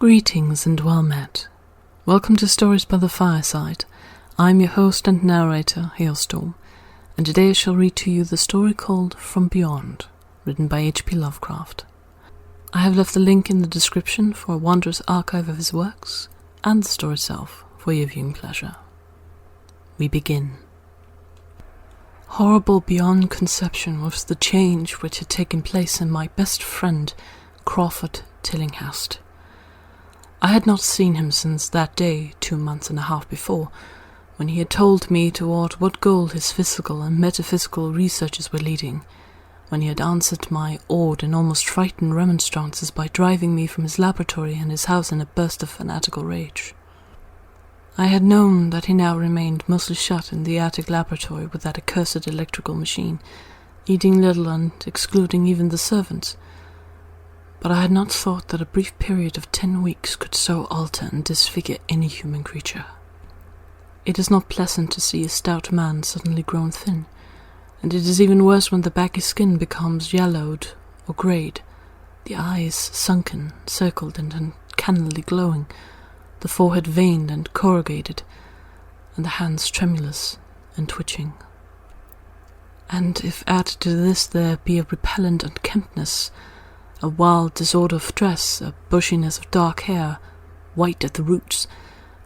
Greetings and well met. Welcome to Stories by the Fireside. I'm your host and narrator, Hailstorm, and today I shall read to you the story called From Beyond, written by H.P. Lovecraft. I have left a link in the description for a wondrous archive of his works, and the story itself for your viewing pleasure. We begin. Horrible beyond conception was the change which had taken place in my best friend, Crawford Tillinghast. I had not seen him since that day 2 months and a half before, when he had told me toward what goal his physical and metaphysical researches were leading, when he had answered my awed and almost frightened remonstrances by driving me from his laboratory and his house in a burst of fanatical rage. I had known that he now remained mostly shut in the attic laboratory with that accursed electrical machine, eating little and excluding even the servants, but I had not thought that a brief period of 10 weeks could so alter and disfigure any human creature. It is not pleasant to see a stout man suddenly grown thin, and it is even worse when the baggy skin becomes yellowed or greyed, the eyes sunken, circled and uncannily glowing, the forehead veined and corrugated, and the hands tremulous and twitching. And if added to this there be a repellent unkemptness, a wild disorder of dress, a bushiness of dark hair, white at the roots,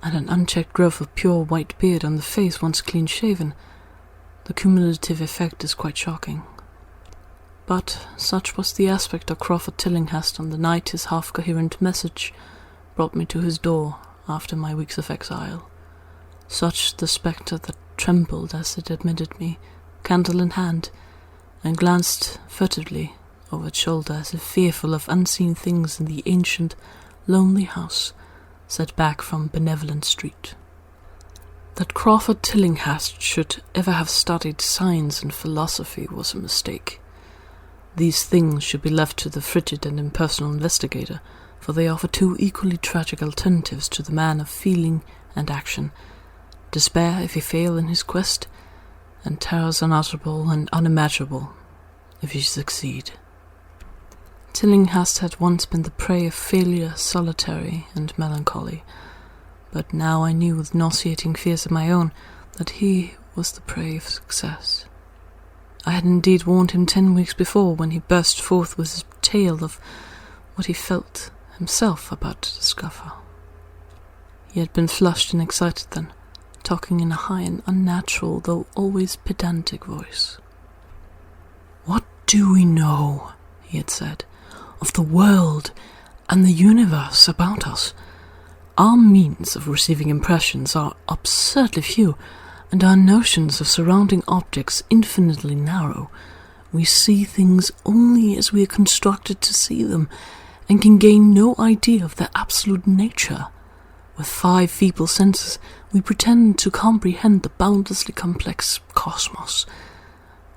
and an unchecked growth of pure white beard on the face once clean-shaven, the cumulative effect is quite shocking. But such was the aspect of Crawford Tillinghast on the night his half-coherent message brought me to his door after my weeks of exile. Such the spectre that trembled as it admitted me, candle in hand, and glanced furtively over its shoulder as if fearful of unseen things in the ancient, lonely house set back from Benevolent Street. That Crawford Tillinghast should ever have studied science and philosophy was a mistake. These things should be left to the frigid and impersonal investigator, for they offer two equally tragic alternatives to the man of feeling and action: despair if he fail in his quest, and terrors unutterable and unimaginable if he succeed. Tillinghast had once been the prey of failure, solitary and melancholy, but now I knew with nauseating fears of my own that he was the prey of success. I had indeed warned him 10 weeks before, when he burst forth with his tale of what he felt himself about to discover. He had been flushed and excited then, talking in a high and unnatural, though always pedantic voice. "What do we know," he had said, "of the world and the universe about us? Our means of receiving impressions are absurdly few, and our notions of surrounding objects infinitely narrow. We see things only as we are constructed to see them, and can gain no idea of their absolute nature. With 5 feeble senses, we pretend to comprehend the boundlessly complex cosmos.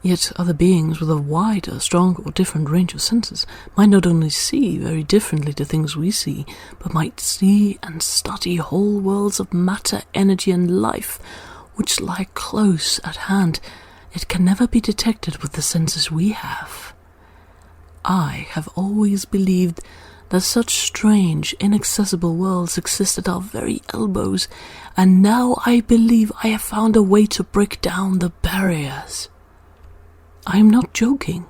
Yet other beings with a wider, stronger, or different range of senses might not only see very differently the things we see, but might see and study whole worlds of matter, energy, and life, which lie close at hand, yet can never be detected with the senses we have. I have always believed that such strange, inaccessible worlds exist at our very elbows, and now I believe I have found a way to break down the barriers. I am not joking.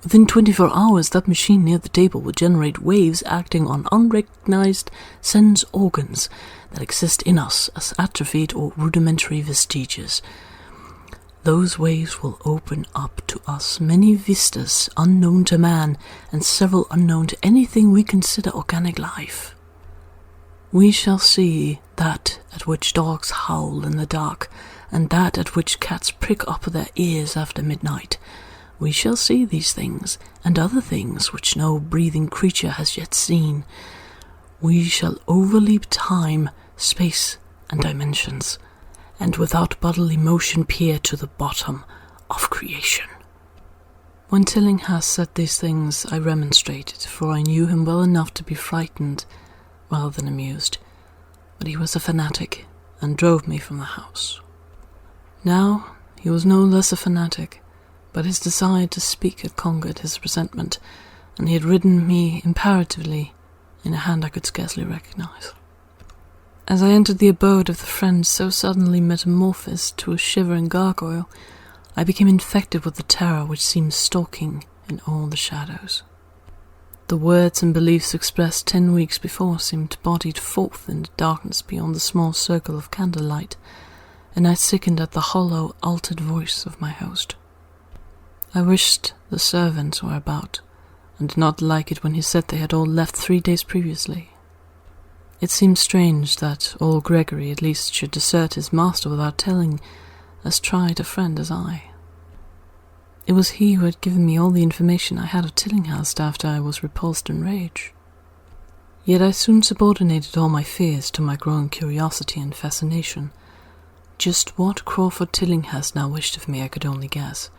Within 24 hours, that machine near the table will generate waves acting on unrecognized sense organs that exist in us as atrophied or rudimentary vestiges. Those waves will open up to us many vistas unknown to man, and several unknown to anything we consider organic life. We shall see that at which dogs howl in the dark, and that at which cats prick up their ears after midnight. We shall see these things, and other things which no breathing creature has yet seen. We shall overleap time, space, and dimensions, and without bodily motion peer to the bottom of creation." When Tillinghast said these things, I remonstrated, for I knew him well enough to be frightened rather than amused. But he was a fanatic, and drove me from the house. Now he was no less a fanatic, but his desire to speak had conquered his resentment, and he had ridden me imperatively in a hand I could scarcely recognize. As I entered the abode of the friend so suddenly metamorphosed to a shivering gargoyle, I became infected with the terror which seemed stalking in all the shadows. The words and beliefs expressed 10 weeks before seemed bodied forth in the darkness beyond the small circle of candlelight, and I sickened at the hollow, altered voice of my host. I wished the servants were about, and did not like it when he said they had all left 3 days previously. It seemed strange that old Gregory at least should desert his master without telling as tried a friend as I. It was he who had given me all the information I had of Tillinghast after I was repulsed in rage. Yet I soon subordinated all my fears to my growing curiosity and fascination. Just what Crawford Tillinghast now wished of me I could only guess,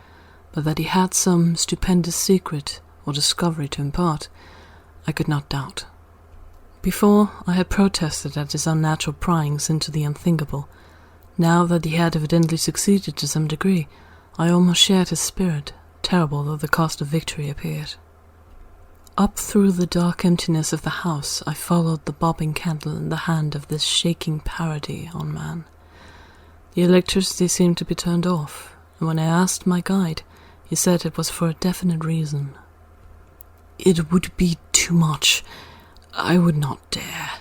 but that he had some stupendous secret or discovery to impart, I could not doubt. Before, I had protested at his unnatural pryings into the unthinkable. Now that he had evidently succeeded to some degree, I almost shared his spirit, terrible though the cost of victory appeared. Up through the dark emptiness of the house I followed the bobbing candle in the hand of this shaking parody on man. The electricity seemed to be turned off, and when I asked my guide, he said it was for a definite reason. "It would be too much. I would not dare,"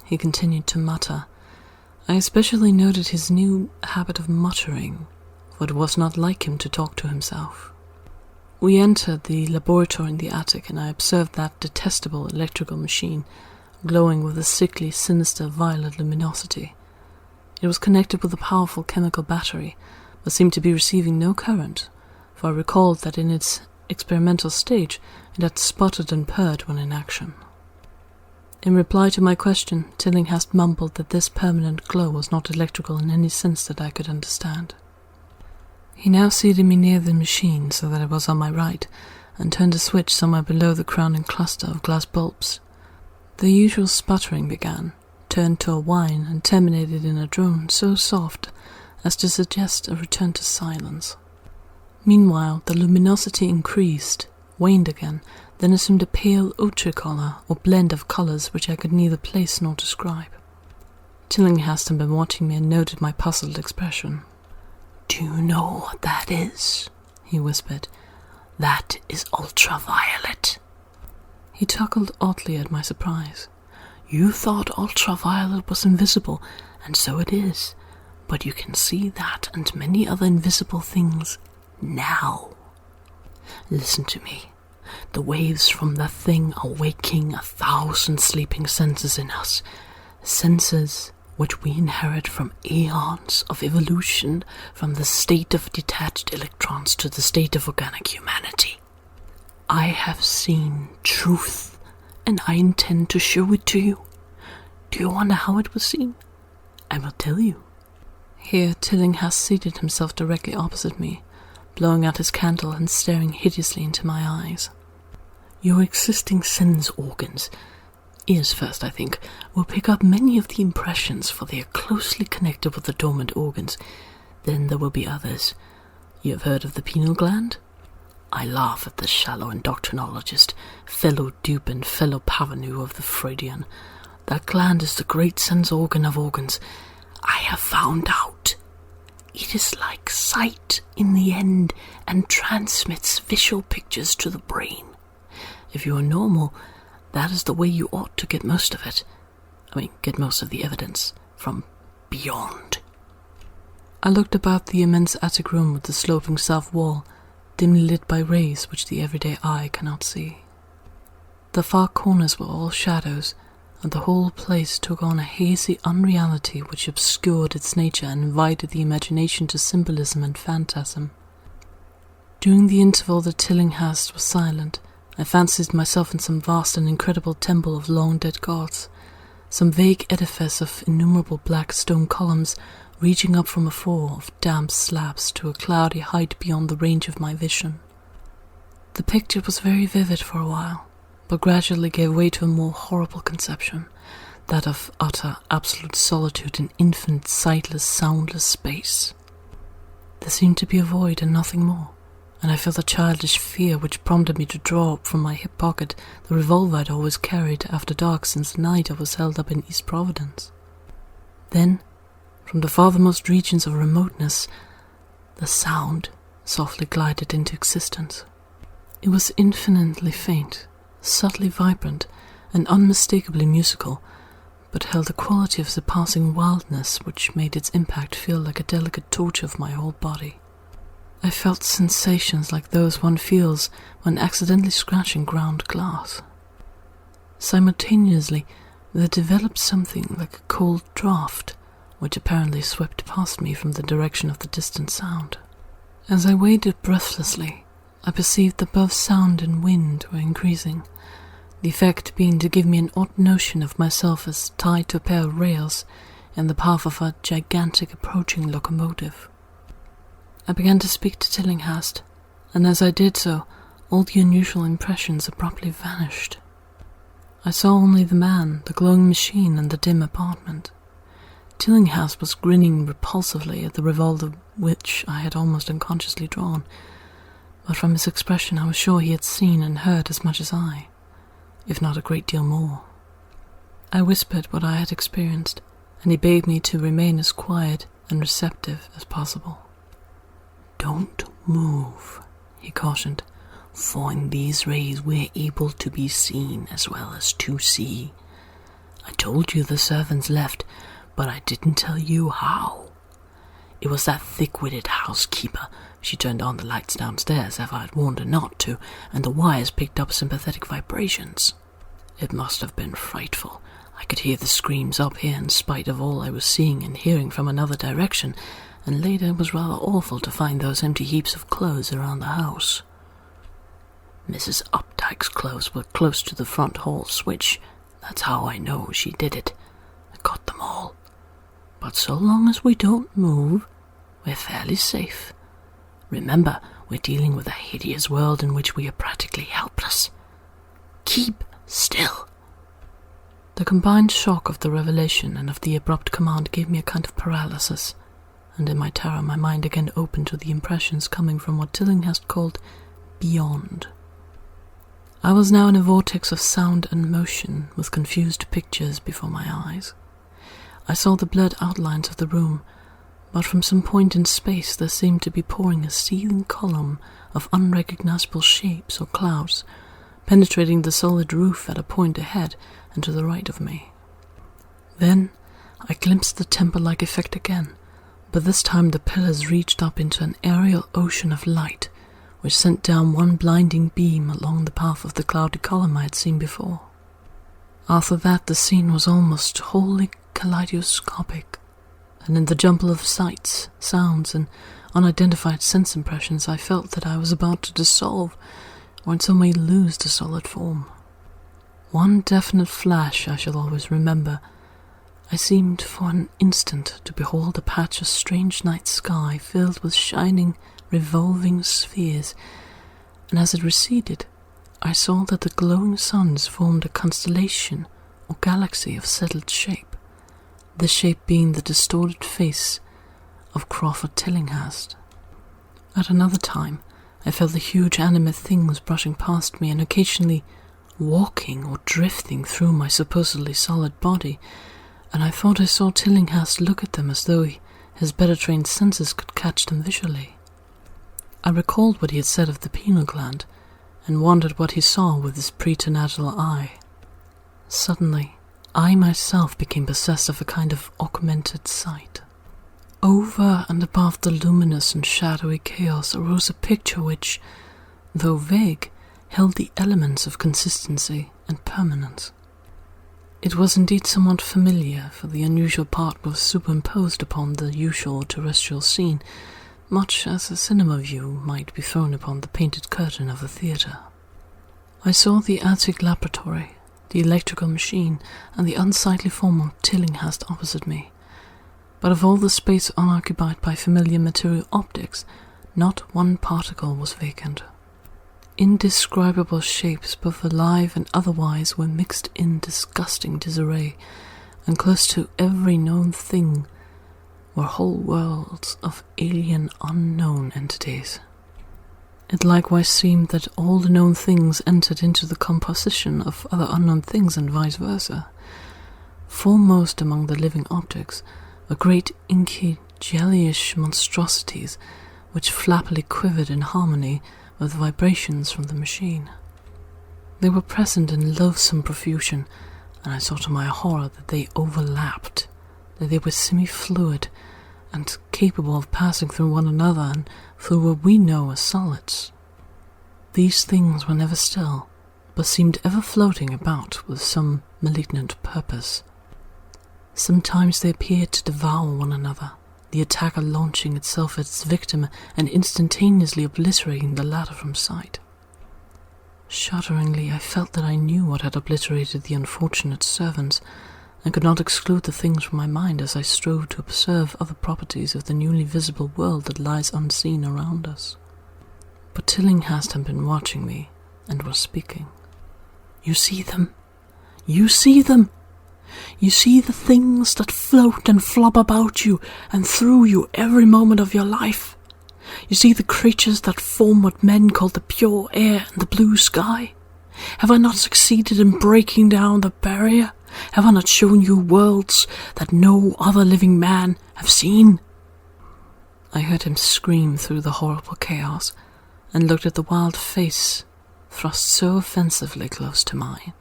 he continued to mutter. I especially noted his new habit of muttering, for it was not like him to talk to himself. We entered the laboratory in the attic, and I observed that detestable electrical machine, glowing with a sickly, sinister, violet luminosity. It was connected with a powerful chemical battery, but seemed to be receiving no current, for I recalled that in its experimental stage it had sputtered and purred when in action. In reply to my question, Tillinghast mumbled that this permanent glow was not electrical in any sense that I could understand. He now seated me near the machine so that it was on my right, and turned a switch somewhere below the crowning cluster of glass bulbs. The usual sputtering began, turned to a whine, and terminated in a drone so soft as to suggest a return to silence. Meanwhile, the luminosity increased, waned again, then assumed a pale ochre color or blend of colors which I could neither place nor describe. Tillinghast had been watching me and noted my puzzled expression. "Do you know what that is?" he whispered. "That is ultraviolet." He chuckled oddly at my surprise. "You thought ultraviolet was invisible, and so it is, but you can see that and many other invisible things now. Listen to me. The waves from that thing are waking 1,000 sleeping senses in us, senses which we inherit from eons of evolution, from the state of detached electrons to the state of organic humanity. I have seen truth, and I intend to show it to you. Do you wonder how it was seen? I will tell you." Here Tillinghast seated himself directly opposite me, blowing out his candle and staring hideously into my eyes. "Your existing sense organs, ears first I think, will pick up many of the impressions, for they are closely connected with the dormant organs. Then there will be others. You have heard of the pineal gland? I laugh at the shallow endocrinologist, fellow dupe and fellow parvenu of the Freudian. That gland is the great sense organ of organs. I have found out. It is like sight in the end, and transmits visual pictures to the brain. If you are normal, that is the way you ought to get most of it. Get most of the evidence from beyond." I looked about the immense attic room with the sloping south wall, dimly lit by rays which the everyday eye cannot see. The far corners were all shadows, and the whole place took on a hazy unreality which obscured its nature and invited the imagination to symbolism and phantasm. During the interval that Tillinghast was silent, I fancied myself in some vast and incredible temple of long-dead gods, some vague edifice of innumerable black stone columns reaching up from a floor of damp slabs to a cloudy height beyond the range of my vision. The picture was very vivid for a while, but gradually gave way to a more horrible conception, that of utter, absolute solitude in infinite, sightless, soundless space. There seemed to be a void and nothing more, and I felt a childish fear which prompted me to draw up from my hip pocket the revolver I'd always carried after dark since the night I was held up in East Providence. Then, from the farthermost regions of remoteness, the sound softly glided into existence. It was infinitely faint, subtly vibrant, and unmistakably musical, but held a quality of surpassing wildness which made its impact feel like a delicate torture of my whole body. I felt sensations like those one feels when accidentally scratching ground glass. Simultaneously, there developed something like a cold draught, which apparently swept past me from the direction of the distant sound. As I waited breathlessly, I perceived that both sound and wind were increasing, the effect being to give me an odd notion of myself as tied to a pair of rails in the path of a gigantic approaching locomotive. I began to speak to Tillinghast, and as I did so, all the unusual impressions abruptly vanished. I saw only the man, the glowing machine, and the dim apartment. Tillinghast was grinning repulsively at the revolver which I had almost unconsciously drawn, but from his expression I was sure he had seen and heard as much as I, if not a great deal more. I whispered what I had experienced, and he bade me to remain as quiet and receptive as possible. "Don't move," he cautioned, "for in these rays we're able to be seen as well as to see. I told you the servants left, but I didn't tell you how. It was that thick-witted housekeeper. She turned on the lights downstairs as I had warned her not to, and the wires picked up sympathetic vibrations. It must have been frightful. I could hear the screams up here in spite of all I was seeing and hearing from another direction, and later it was rather awful to find those empty heaps of clothes around the house. Mrs. Updike's clothes were close to the front hall switch. That's how I know she did it. I got them all. But so long as we don't move, we're fairly safe. Remember, we're dealing with a hideous world in which we are practically helpless. Keep still." The combined shock of the revelation and of the abrupt command gave me a kind of paralysis, and in my terror my mind again opened to the impressions coming from what Tillinghast called beyond. I was now in a vortex of sound and motion, with confused pictures before my eyes. I saw the blurred outlines of the room, but from some point in space there seemed to be pouring a seething column of unrecognizable shapes or clouds, penetrating the solid roof at a point ahead and to the right of me. Then I glimpsed the temple-like effect again, but this time the pillars reached up into an aerial ocean of light, which sent down one blinding beam along the path of the cloudy column I had seen before. After that the scene was almost wholly kaleidoscopic, and in the jumble of sights, sounds, and unidentified sense impressions I felt that I was about to dissolve or in some way lose the solid form. One definite flash I shall always remember. I seemed for an instant to behold a patch of strange night sky filled with shining, revolving spheres, and as it receded, I saw that the glowing suns formed a constellation or galaxy of settled shape, the shape being the distorted face of Crawford Tillinghast. At another time, I felt the huge animate things brushing past me and occasionally walking or drifting through my supposedly solid body, and I thought I saw Tillinghast look at them as though his better-trained senses could catch them visually. I recalled what he had said of the pineal gland, and wondered what he saw with his preternatal eye. Suddenly, I myself became possessed of a kind of augmented sight. Over and above the luminous and shadowy chaos arose a picture which, though vague, held the elements of consistency and permanence. It was indeed somewhat familiar, for the unusual part was superimposed upon the usual terrestrial scene, much as a cinema view might be thrown upon the painted curtain of a theatre. I saw the attic laboratory, the electrical machine, and the unsightly form of Tillinghast opposite me, but of all the space unoccupied by familiar material optics, not one particle was vacant. Indescribable shapes, both alive and otherwise, were mixed in disgusting disarray, and close to every known thing were whole worlds of alien, unknown entities. It likewise seemed that all the known things entered into the composition of other unknown things and vice versa. Foremost among the living objects were great inky, jellyish monstrosities which flappily quivered in harmony with the vibrations from the machine. They were present in loathsome profusion, and I saw to my horror that they overlapped, that they were semi-fluid and capable of passing through one another and through what we know as solids. These things were never still, but seemed ever floating about with some malignant purpose. Sometimes they appeared to devour one another, the attacker launching itself at its victim and instantaneously obliterating the latter from sight. Shudderingly, I felt that I knew what had obliterated the unfortunate servants, and could not exclude the things from my mind as I strove to observe other properties of the newly visible world that lies unseen around us. But Tillinghast had been watching me, and was speaking. "You see them? You see them? You see the things that float and flop about you and through you every moment of your life? You see the creatures that form what men call the pure air and the blue sky? Have I not succeeded in breaking down the barrier? Have I not shown you worlds that no other living man have seen?" I heard him scream through the horrible chaos, and looked at the wild face thrust so offensively close to mine.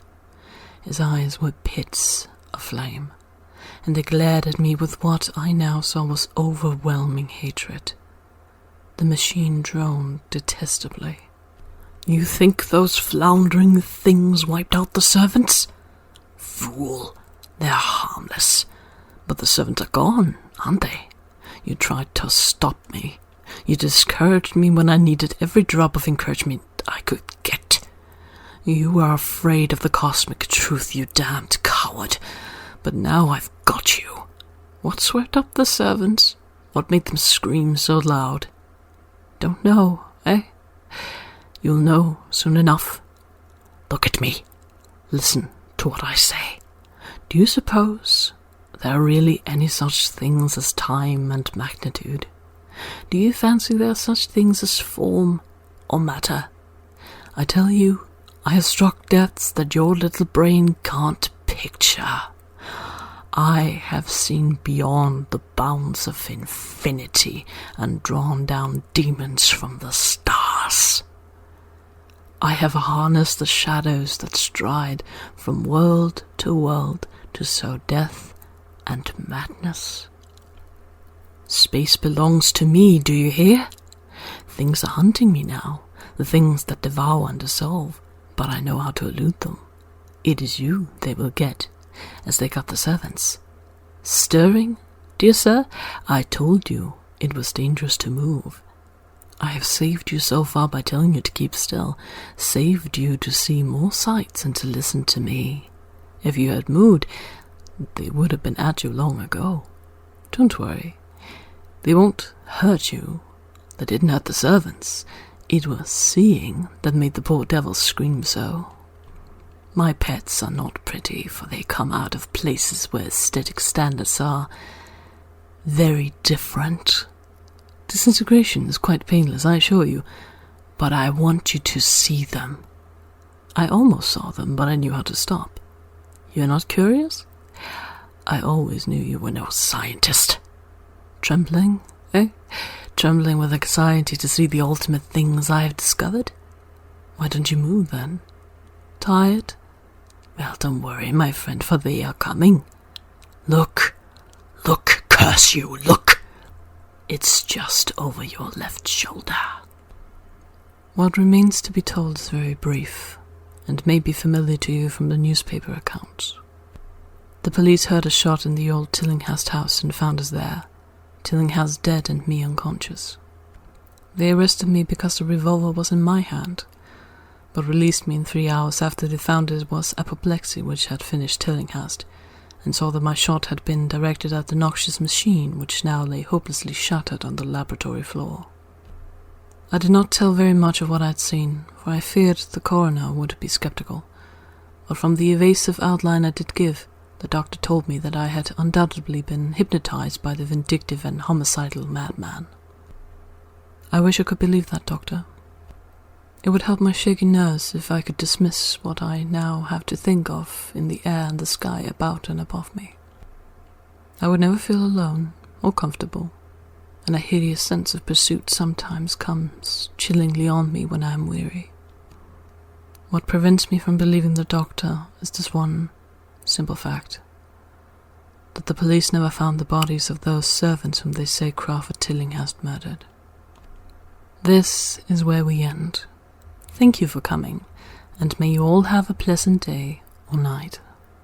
His eyes were pits of flame, and they glared at me with what I now saw was overwhelming hatred. The machine droned detestably. "You think those floundering things wiped out the servants? Fool, they're harmless. But the servants are gone, aren't they? You tried to stop me. You discouraged me when I needed every drop of encouragement I could get. You were afraid of the cosmic truth, you damned coward. But now I've got you. What swept up the servants? What made them scream so loud? Don't know, eh? You'll know soon enough. Look at me. Listen to what I say. Do you suppose there are really any such things as time and magnitude? Do you fancy there are such things as form or matter? I tell you, I have struck depths that your little brain can't picture. I have seen beyond the bounds of infinity and drawn down demons from the stars. I have harnessed the shadows that stride from world to sow death and madness. Space belongs to me, do you hear? Things are hunting me now, the things that devour and dissolve, but I know how to elude them. It is you they will get, as they got the servants. Stirring, dear sir? I told you it was dangerous to move. I have saved you so far by telling you to keep still, saved you to see more sights and to listen to me. If you had moved, they would have been at you long ago. Don't worry. They won't hurt you. They didn't hurt the servants. It was seeing that made the poor devils scream so. My pets are not pretty, for they come out of places where aesthetic standards are very different. Disintegration is quite painless, I assure you, but I want you to see them. I almost saw them, but I knew how to stop. You're not curious? I always knew you were no scientist. Trembling, eh? Trembling with anxiety to see the ultimate things I have discovered? Why don't you move, then? Tired? Well, don't worry, my friend, for they are coming. Look, curse you, look! It's just over your left shoulder. What remains to be told is very brief, and may be familiar to you from the newspaper accounts. The police heard a shot in the old Tillinghast house and found us there, Tillinghast dead and me unconscious. They arrested me because the revolver was in my hand, but released me in 3 hours after they found it was apoplexy which had finished Tillinghast, and saw that my shot had been directed at the noxious machine which now lay hopelessly shattered on the laboratory floor. I did not tell very much of what I had seen, for I feared the coroner would be skeptical, but from the evasive outline I did give, the doctor told me that I had undoubtedly been hypnotized by the vindictive and homicidal madman. I wish I could believe that, doctor. It would help my shaky nerves if I could dismiss what I now have to think of in the air and the sky about and above me. I would never feel alone or comfortable, and a hideous sense of pursuit sometimes comes chillingly on me when I am weary. What prevents me from believing the doctor is this one simple fact: that the police never found the bodies of those servants whom they say Crawford Tillinghast murdered. This is where we end. Thank you for coming, and may you all have a pleasant day or night.